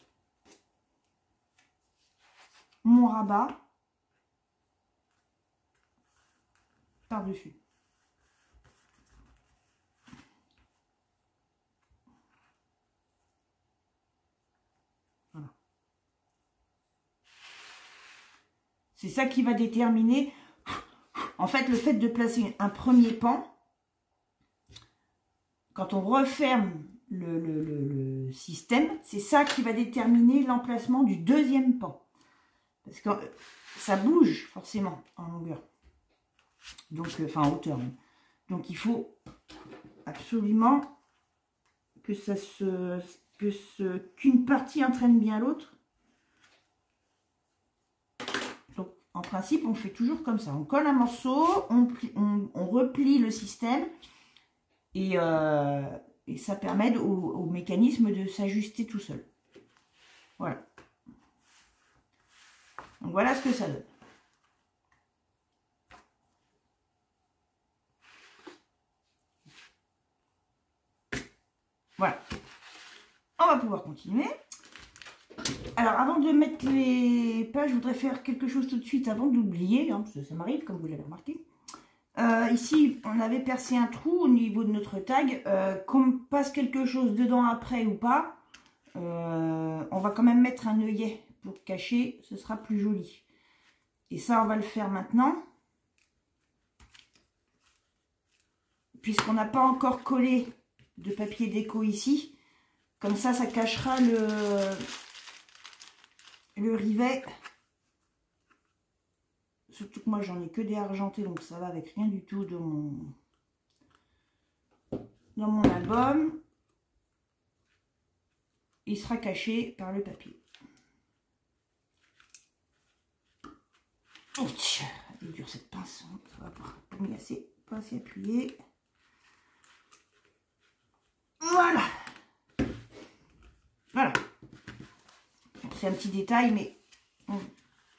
mon rabat par-dessus. Voilà. C'est ça qui va déterminer, en fait, le fait de placer un premier pan. Quand on referme le système, c'est ça qui va déterminer l'emplacement du deuxième pan. Parce que ça bouge forcément en longueur. Donc, enfin en hauteur. Donc il faut absolument qu'une partie entraîne bien l'autre. Donc en principe on fait toujours comme ça, on colle un morceau, on replie le système et ça permet au mécanisme de s'ajuster tout seul. Voilà. Donc voilà ce que ça donne. Voilà. On va pouvoir continuer. Alors, avant de mettre les pages, je voudrais faire quelque chose tout de suite avant d'oublier, hein, parce que ça m'arrive, comme vous l'avez remarqué. Ici, on avait percé un trou au niveau de notre tag. Qu'on passe quelque chose dedans après ou pas, on va quand même mettre un œillet pour cacher, ce sera plus joli. Et ça, on va le faire maintenant. Puisqu'on n'a pas encore collé de papier déco ici. Comme ça cachera le rivet. Surtout que moi, j'en ai que des argentés, donc ça va avec rien du tout dans mon album. Il sera caché par le papier. Ouch, elle est dure cette pince, ça va pas assez appuyé. Voilà. Voilà. C'est un petit détail, mais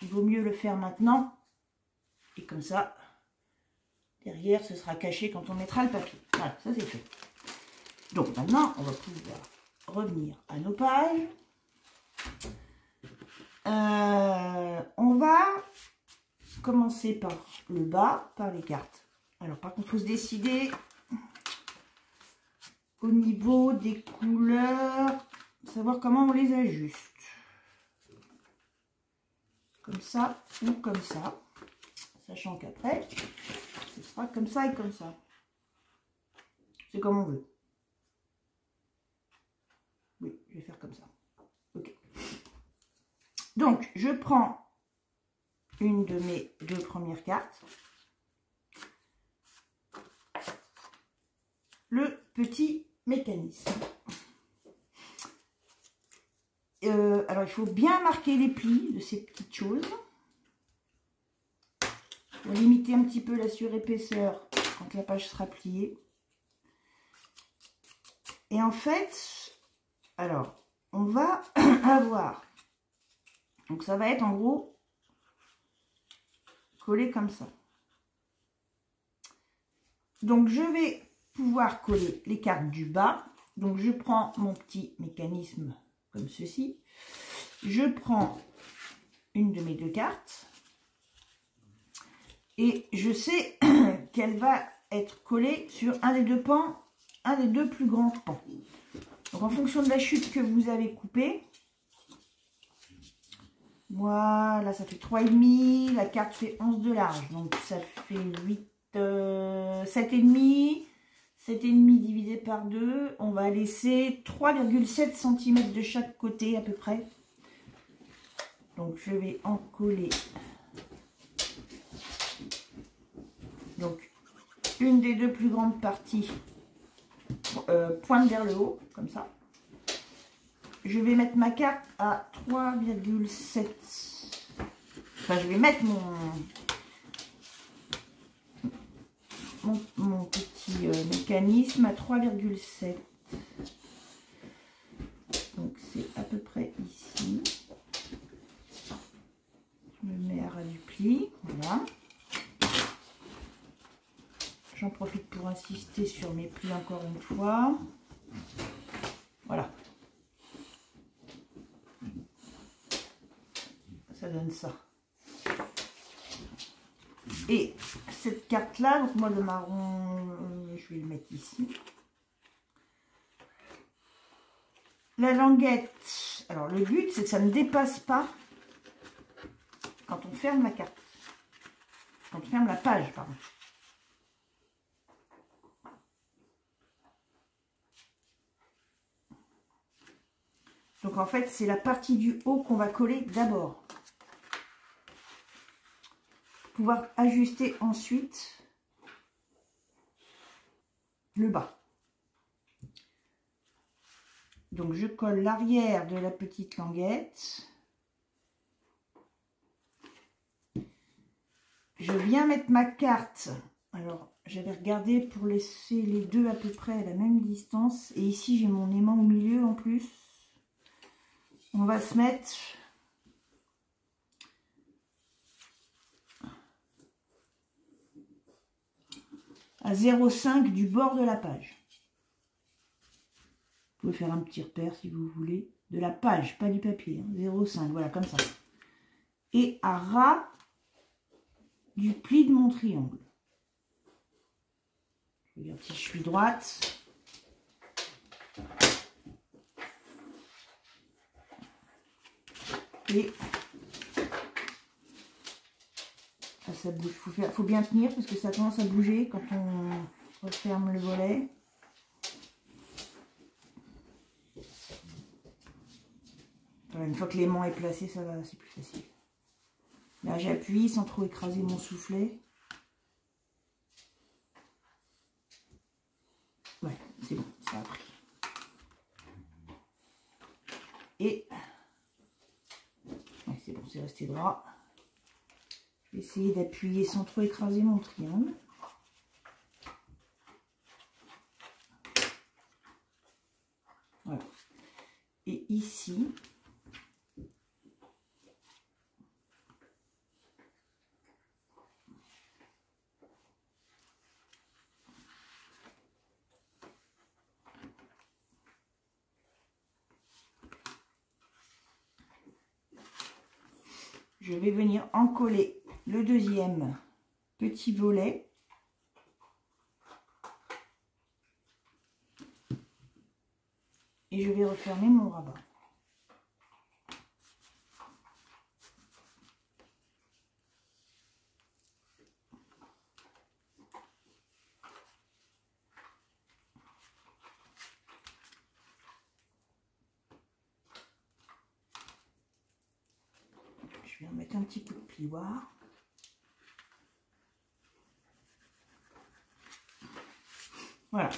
il vaut mieux le faire maintenant. Et comme ça, derrière, ce sera caché quand on mettra le papier. Voilà, ça c'est fait. Donc maintenant, on va pouvoir revenir à nos pages. On va commencer par le bas, par les cartes. Alors par contre, il faut se décider au niveau des couleurs, savoir comment on les ajuste. Comme ça ou comme ça. Sachant qu'après, ce sera comme ça et comme ça. C'est comme on veut. Oui, je vais faire comme ça. Ok. Donc, je prends une de mes deux premières cartes. Le petit mécanisme. Alors, il faut bien marquer les plis de ces petites choses. Pour limiter un petit peu la surépaisseur quand la page sera pliée. Et en fait, alors, on va avoir, donc ça va être en gros collé comme ça. Donc je vais pouvoir coller les cartes du bas. Donc je prends mon petit mécanisme comme ceci. Je prends une de mes deux cartes. Et je sais qu'elle va être collée sur un des deux pans, un des deux plus grands pans. Donc en fonction de la chute que vous avez coupée, voilà, ça fait 3,5, la carte fait 11 de large, donc ça fait 7,5, 7,5 divisé par 2, on va laisser 3,7 cm de chaque côté à peu près. Donc je vais en coller. Donc, une des deux plus grandes parties pointe vers le haut, comme ça. Je vais mettre ma carte à 3,7. Enfin, je vais mettre mon petit mécanisme à 3,7. Donc, c'est à peu près ici. Je me mets à ras du pli, voilà. J'en profite pour insister sur mes plis encore une fois. Voilà. Ça donne ça. Et cette carte-là, donc moi le marron, je vais le mettre ici. La languette, alors le but c'est que ça ne dépasse pas quand on ferme la carte. Quand on ferme la page, pardon. Donc en fait, c'est la partie du haut qu'on va coller d'abord. Pour pouvoir ajuster ensuite le bas. Donc je colle l'arrière de la petite languette. Je viens mettre ma carte. Alors j'avais regardé pour laisser les deux à peu près à la même distance. Et ici j'ai mon aimant au milieu en plus. On va se mettre à 0,5 du bord de la page. Vous pouvez faire un petit repère si vous voulez. De la page, pas du papier. 0,5, voilà, comme ça. Et à ras du pli de mon triangle. Je vais dire si je suis droite. Et ça bouge. Faut bien tenir parce que ça commence à bouger quand on referme le volet. Voilà, une fois que l'aimant est placé, ça va, c'est plus facile. Là, j'appuie sans trop écraser mon soufflet. Ouais, c'est bon, ça a pris. Et ouais, c'est bon, c'est resté droit. Je vais essayer d'appuyer sans trop écraser mon triangle. Voilà. Et ici, je vais venir encoller le deuxième petit volet. Et je vais refermer mon rabat. Je vais en mettre un petit coup de plioir. Voilà.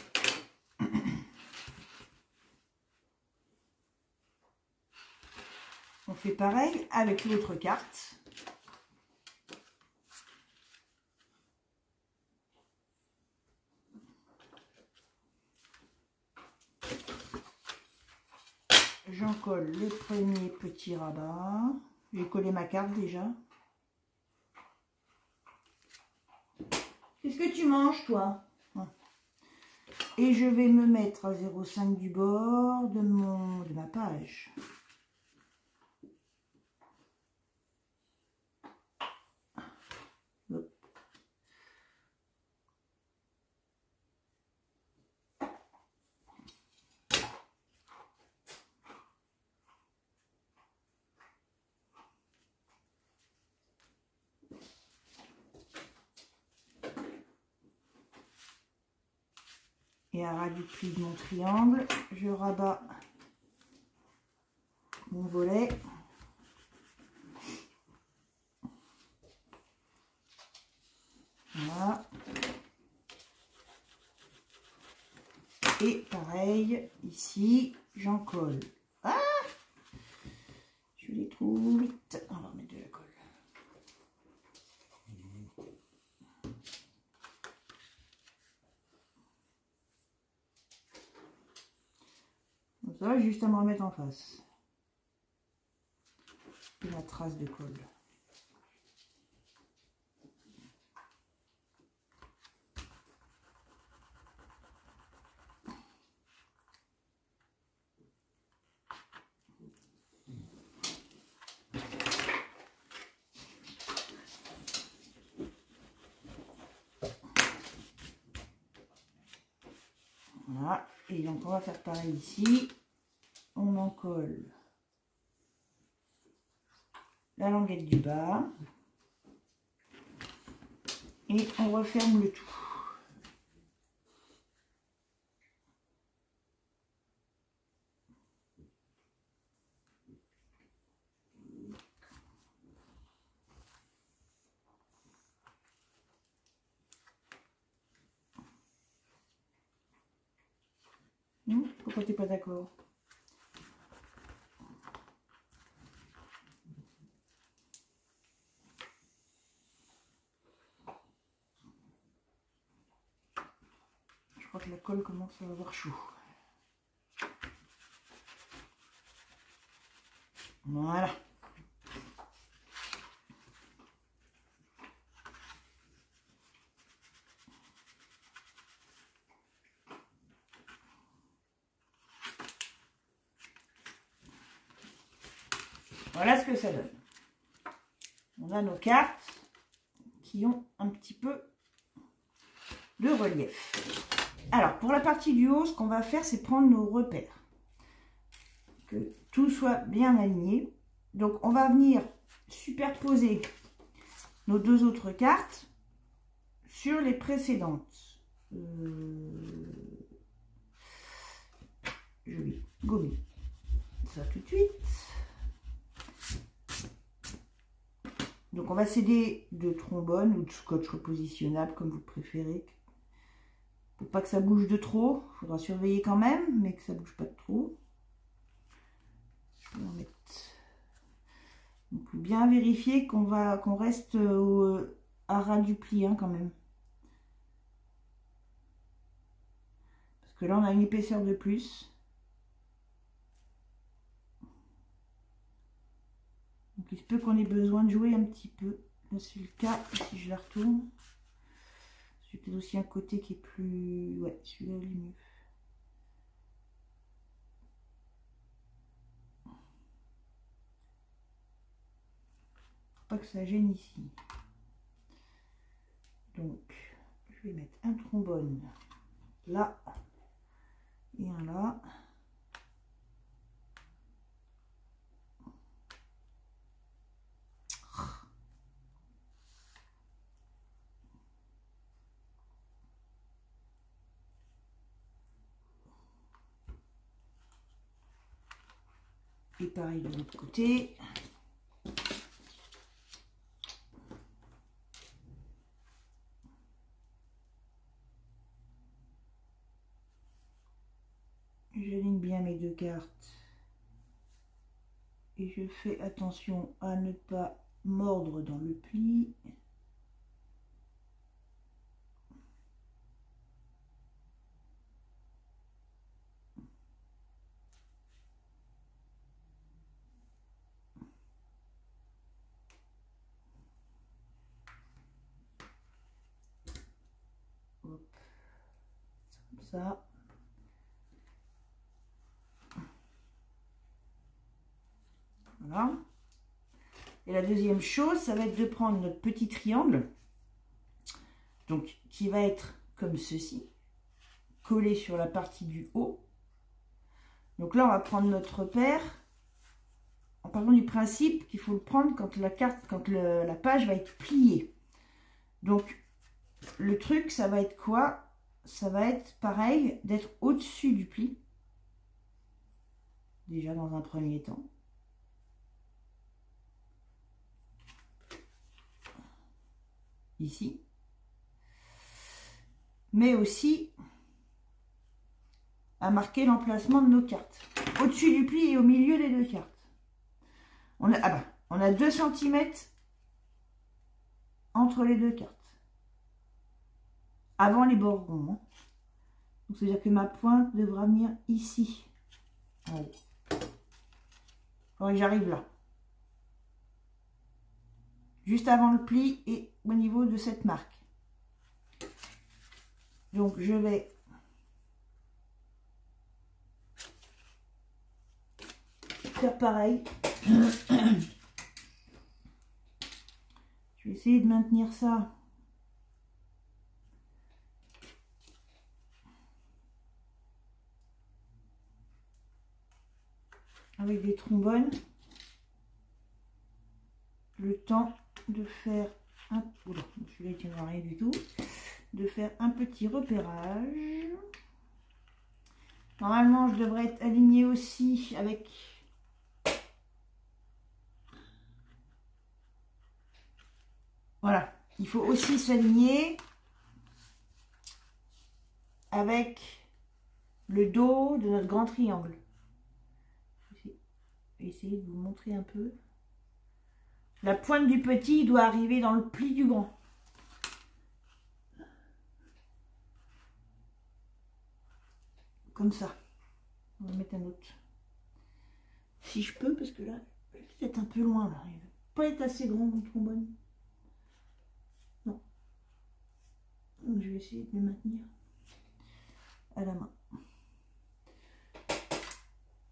On fait pareil avec l'autre carte. J'en colle le premier petit rabat. J'ai collé ma carte déjà. Qu'est-ce que tu manges, toi? Et je vais me mettre à 0,5 du bord de ma page. Hop. Et à ras du pli de mon triangle, je rabats mon volet. Voilà. Et pareil, ici, j'en colle. Ah! Je les trouve vite. On va remettre de la colle. Donc ça va, juste à me remettre en face. Et la trace de colle. Voilà, et donc on va faire pareil ici. On en colle la languette du bas et on referme le tout. Pourquoi t'es pas d'accord? crois que la colle commence à avoir chaud. Voilà. Voilà ce que ça donne. On a nos cartes qui ont un petit peu de relief. Alors, pour la partie du haut, ce qu'on va faire, c'est prendre nos repères. Que tout soit bien aligné. Donc, on va venir superposer nos deux autres cartes sur les précédentes. Je vais gommer ça tout de suite. Donc, on va s'aider de trombone ou de scotch repositionnable, comme vous préférez. Pour pas que ça bouge de trop. Il faudra surveiller quand même, mais que ça bouge pas de trop. Je vais en mettre. Donc, bien vérifier qu'on reste à ras du pli, hein, quand même. Parce que là, on a une épaisseur de plus. Donc, il se peut qu'on ait besoin de jouer un petit peu. Là, c'est le cas. Si je la retourne. J'ai peut-être aussi un côté qui est plus... Ouais, celui-là, il est mieux. Faut pas que ça gêne ici. Donc, je vais mettre un trombone là et un là. Et pareil de l'autre côté. J'aligne bien mes deux cartes. Et je fais attention à ne pas mordre dans le pli. Hop. Comme ça. Voilà. Et la deuxième chose, ça va être de prendre notre petit triangle, donc qui va être comme ceci, collé sur la partie du haut. Donc là, on va prendre notre repère en partant du principe qu'il faut le prendre quand la page va être pliée. Donc le truc, ça va être quoi? Ça va être pareil, d'être au-dessus du pli, déjà dans un premier temps. Ici, mais aussi à marquer l'emplacement de nos cartes au-dessus du pli et au milieu des deux cartes. On a 2 cm entre les deux cartes avant les bords ronds, hein. Donc c'est à dire que ma pointe devra venir ici en haut. Il faudrait que j'arrive là, juste avant le pli et au niveau de cette marque. Donc je vais faire pareil. Je vais essayer de maintenir ça avec des trombones, le temps de faire un... Oula, celui-là il tient rien du tout. De faire un petit repérage. Normalement, je devrais être alignée aussi avec... Voilà, il faut aussi s'aligner avec le dos de notre grand triangle. Je vais essayer de vous montrer un peu. La pointe du petit doit arriver dans le pli du grand. comme ça. On va mettre un autre. Si je peux, parce que là, je vais peut-être un peu loin. Là. Il ne va pas être assez grand mon trombone. Non. Donc je vais essayer de le maintenir à la main.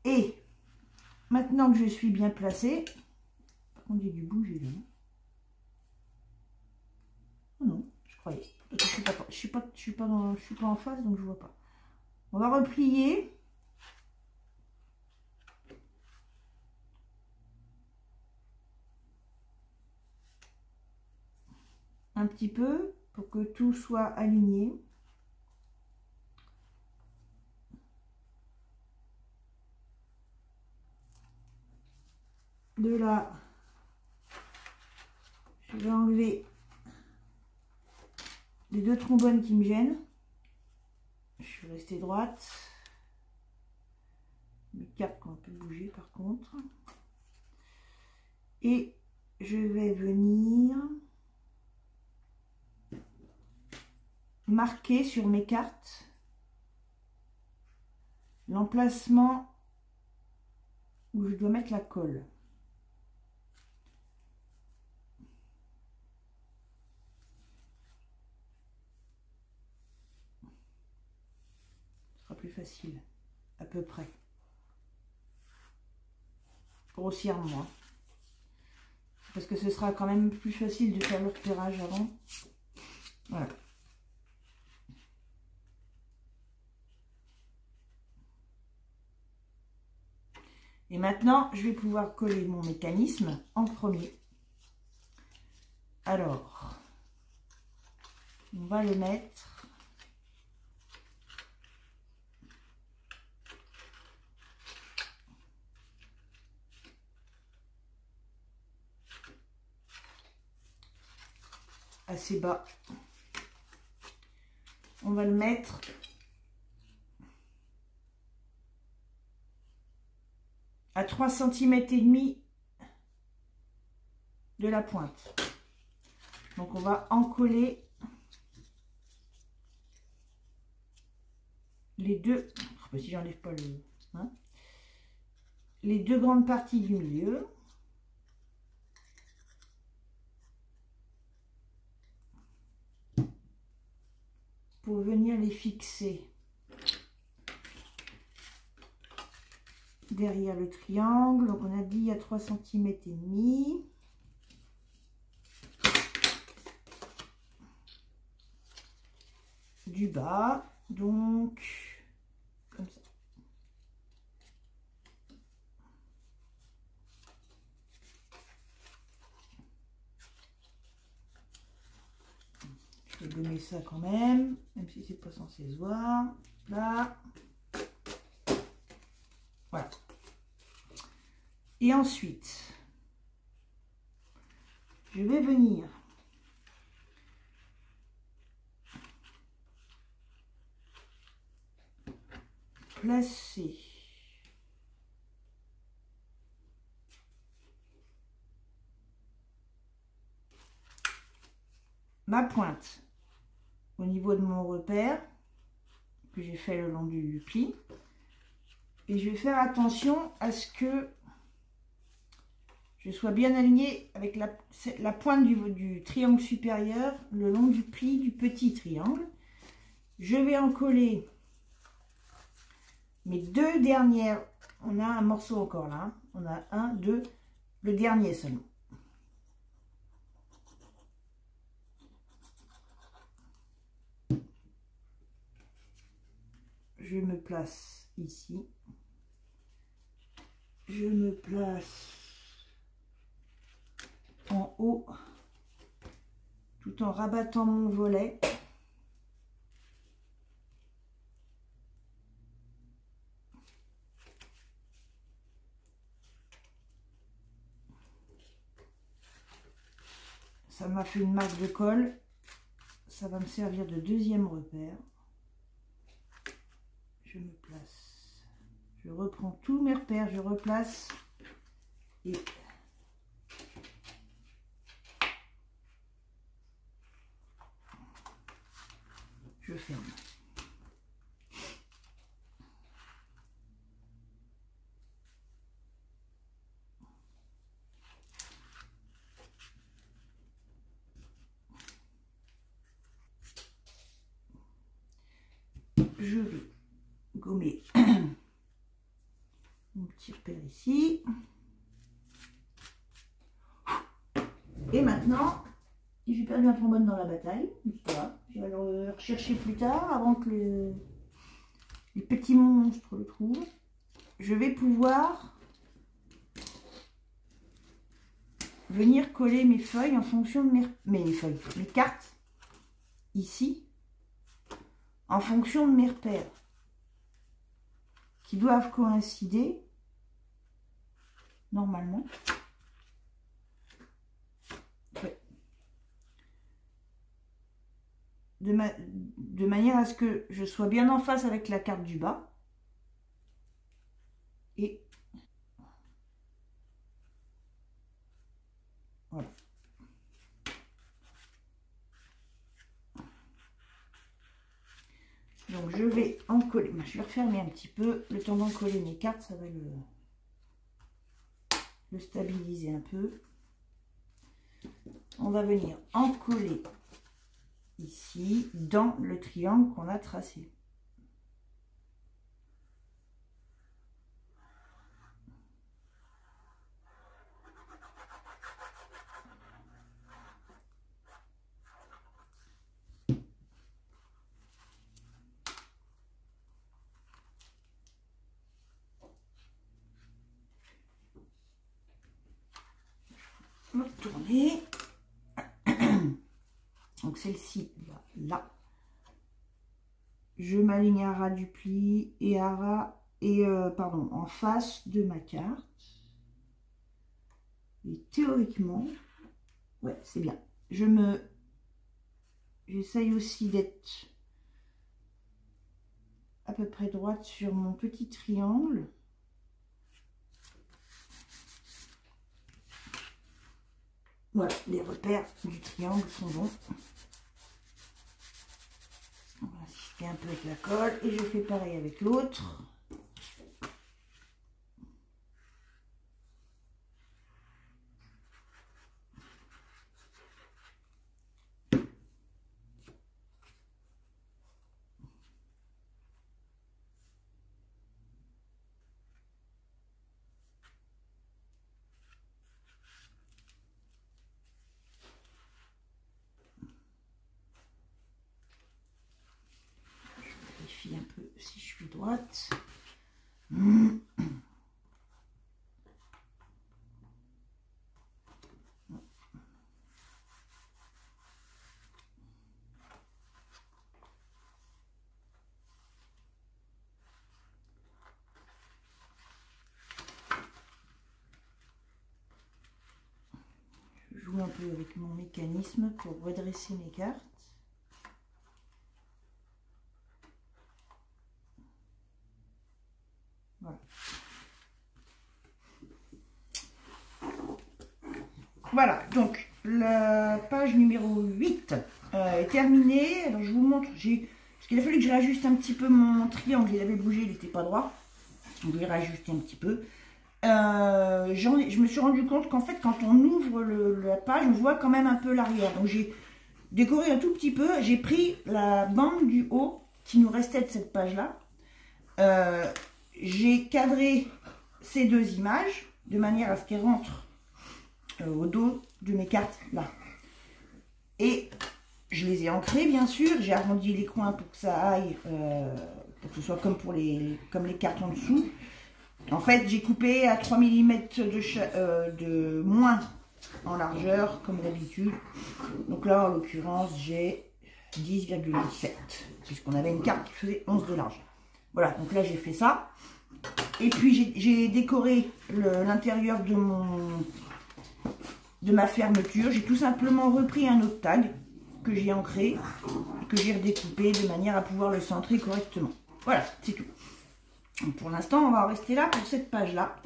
Et maintenant que je suis bien placée, par contre j'ai dû bouger là. Oh non, je croyais. Je suis pas en face, donc je vois pas. On va replier. Un petit peu pour que tout soit aligné. De là, je vais enlever les deux trombones qui me gênent. Je suis restée droite. Les quatre qu'on peut bouger par contre. Et je vais venir marquer sur mes cartes l'emplacement où je dois mettre la colle. Ce sera plus facile, à peu près. Grossièrement. Parce que ce sera quand même plus facile de faire le repérage avant. Voilà. Et maintenant, je vais pouvoir coller mon mécanisme en premier. Alors, on va le mettre assez bas. On va le mettre à 3,5 cm de la pointe. Donc on va en coller les deux, si j'enlève pas le, hein, les deux grandes parties du milieu. Pour venir les fixer derrière le triangle. Donc on a dit à 3,5 cm. Du bas, donc comme ça. Je vais gommer ça quand même si c'est pas censé se voir. Là. Voilà. Et ensuite, je vais venir placer ma pointe au niveau de mon repère que j'ai fait le long du pli, et je vais faire attention à ce que je sois bien alignée avec la pointe du triangle supérieur le long du pli du petit triangle. Je vais en coller mes deux dernières. On a un morceau encore là, hein. On a un, deux, le dernier seulement. Je me place ici. Je me place en haut tout en rabattant mon volet. Ça m'a fait une marque de colle. Ça va me servir de deuxième repère. Je me place. Je reprends tous mes repères, je replace et je ferme. je vais gommer mon petit repère ici. Et maintenant, j'ai perdu un trombone dans la bataille. Voilà. Je vais le rechercher plus tard avant que les petits monstres le trouvent. Je vais pouvoir venir coller mes feuilles en fonction de mes cartes ici, en fonction de mes repères qui doivent coïncider normalement. Ouais. De manière à ce que je sois bien en face avec la carte du bas. Et voilà. Donc je vais en coller. Je vais refermer un petit peu. Le temps d'en coller mes cartes, ça va le stabiliser un peu. On va venir en coller ici dans le triangle qu'on a tracé. Tourner. Donc celle-ci là. Je m'aligne à ras du pli et à ras en face de ma carte. Et théoriquement, ouais, c'est bien. J'essaye aussi d'être à peu près droite sur mon petit triangle. Voilà, les repères du triangle sont bons. On va assister un peu avec la colle et je fais pareil avec l'autre. Un peu si je suis droite. Je joue un peu avec mon mécanisme pour redresser mes cartes. Voilà, donc la page numéro 8 est terminée. Alors je vous montre, parce qu'il a fallu que je réajuste un petit peu mon triangle, il avait bougé, il n'était pas droit. On devait réajuster un petit peu. Je me suis rendu compte qu'en fait, quand on ouvre la page, on voit quand même un peu l'arrière. Donc j'ai décoré un tout petit peu. J'ai pris la bande du haut qui nous restait de cette page-là. J'ai cadré ces deux images de manière à ce qu'elles rentrent au dos de mes cartes là. Et je les ai ancrées bien sûr. J'ai arrondi les coins pour que ça aille, pour que ce soit comme comme les cartes en dessous. En fait, j'ai coupé à 3 mm de moins en largeur, comme d'habitude. Donc là, en l'occurrence, j'ai 10,17, puisqu'on avait une carte qui faisait 11 de large. Voilà, donc là, j'ai fait ça. Et puis, j'ai décoré l'intérieur de ma fermeture. J'ai tout simplement repris un autre tag que j'ai ancré, que j'ai redécoupé de manière à pouvoir le centrer correctement. Voilà, c'est tout. Donc pour l'instant, on va rester là pour cette page-là.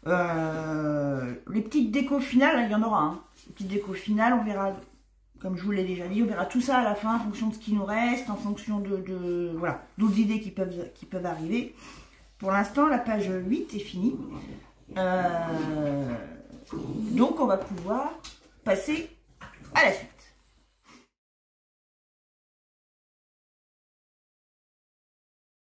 Les petites décos finales, il y en aura un. Les petites décos finales, on verra, comme je vous l'ai déjà dit, on verra tout ça à la fin en fonction de ce qui nous reste, en fonction voilà, d'autres idées qui peuvent arriver. Pour l'instant, la page 8 est finie. Donc, on va pouvoir passer à la suite.